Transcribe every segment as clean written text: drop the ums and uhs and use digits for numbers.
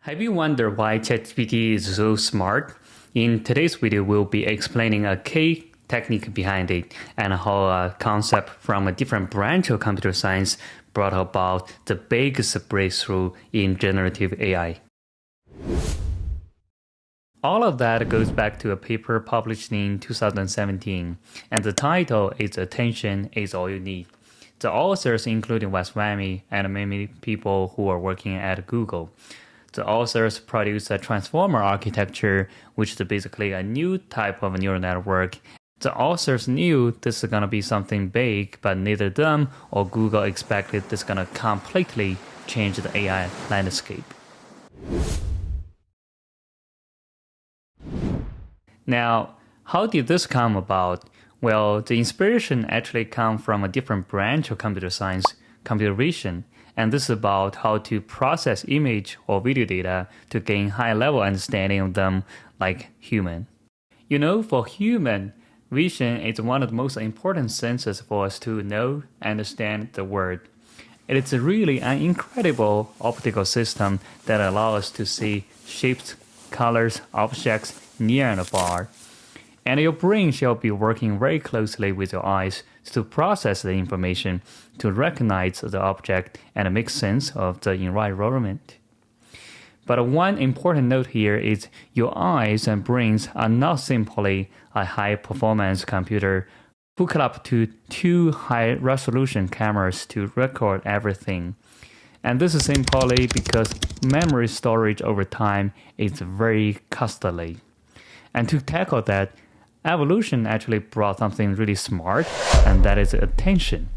Have you wondered why ChatGPT is so smart? In today's video, we'll be explaining a key technique behind it and how a concept from a different branch of computer science brought about the biggest breakthrough in generative AI. All of that goes back to a paper published in 2017, and the title is Attention is All You Need. The authors including Wes Whammy and many people who are working at Google. The authors produced a transformer architecture, which is basically a new type of neural network. The authors knew this is going to be something big, but neither them or Google expected this is going to completely change the AI landscape. Now, how did this come about? Well, the inspiration actually comes from a different branch of computer science, computer vision. And this is about how to process image or video data to gain high-level understanding of them like human. You know, for human, vision is one of the most important senses for us to know and understand the world. It is really an incredible optical system that allows us to see shapes, colors, objects near and far. And your brain shall be working very closely with your eyes to process the information, to recognize the object and make sense of the environment. But one important note here is your eyes and brains are not simply a high-performance computer hooked up to two high-resolution cameras to record everything. And this is simply because memory storage over time is very costly. And to tackle that, evolution actually brought something really smart, and that is attention.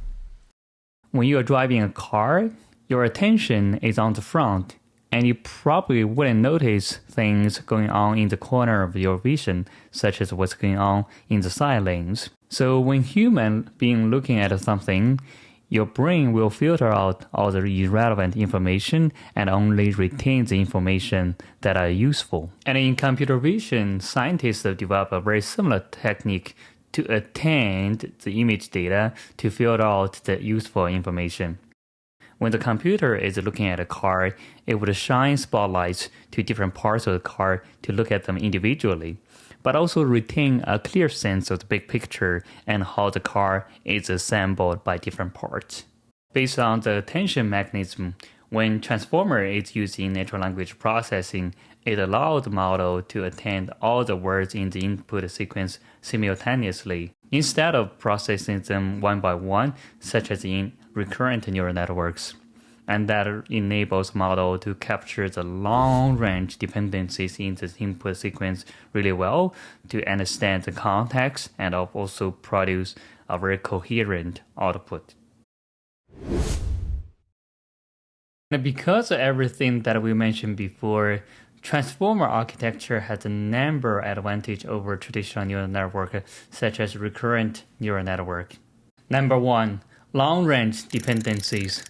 When you are driving a car, your attention is on the front, and you probably wouldn't notice things going on in the corner of your vision, such as what's going on in the side lanes. So when human being looking at something, your brain will filter out all the irrelevant information and only retain the information that are useful. And in computer vision, scientists have developed a very similar technique to attend the image data to filter out the useful information. When the computer is looking at a car, it would shine spotlights to different parts of the car to look at them individually, but also retain a clear sense of the big picture and how the car is assembled by different parts. Based on the attention mechanism, when transformer is used in natural language processing, it allows the model to attend all the words in the input sequence simultaneously, instead of processing them one by one, such as in recurrent neural networks. And that enables model to capture the long-range dependencies in the input sequence really well to understand the context and also produce a very coherent output. And because of everything that we mentioned before, transformer architecture has a number of advantages over traditional neural network, such as recurrent neural network. Number one, long-range dependencies.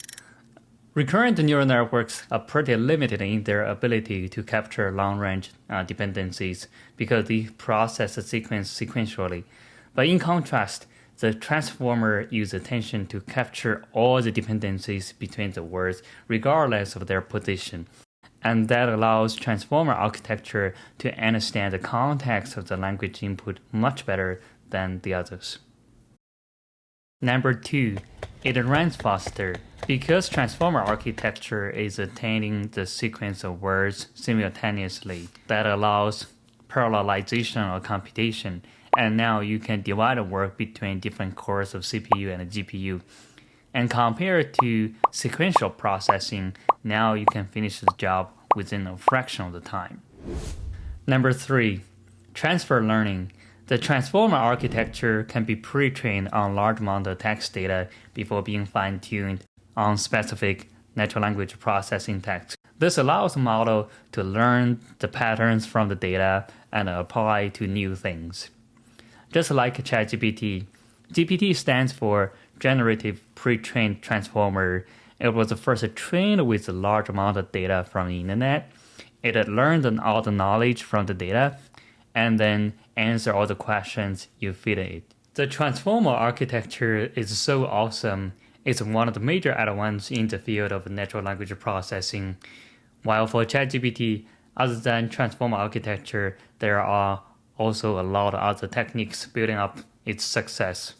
Recurrent neural networks are pretty limited in their ability to capture long-range dependencies because they process the sequence sequentially. But in contrast, the transformer uses attention to capture all the dependencies between the words regardless of their position. And that allows transformer architecture to understand the context of the language input much better than the others. Number two, it runs faster. Because transformer architecture is attaining the sequence of words simultaneously, that allows parallelization or computation. And now you can divide the work between different cores of CPU and GPU. And compared to sequential processing, now you can finish the job within a fraction of the time. Number three, transfer learning. The transformer architecture can be pre-trained on large amount of text data before being fine-tuned on specific natural language processing text. This allows the model to learn the patterns from the data and apply to new things. Just like ChatGPT, GPT stands for Generative Pre-trained Transformer. It was first trained with a large amount of data from the internet. It had learned all the knowledge from the data and then answer all the questions you feed it. The transformer architecture is so awesome. It's one of the major advances in the field of natural language processing. While for ChatGPT, other than transformer architecture, there are also a lot of other techniques building up its success.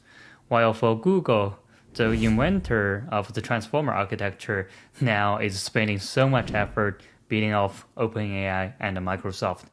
While for Google, the inventor of the transformer architecture now is spending so much effort building off OpenAI and Microsoft.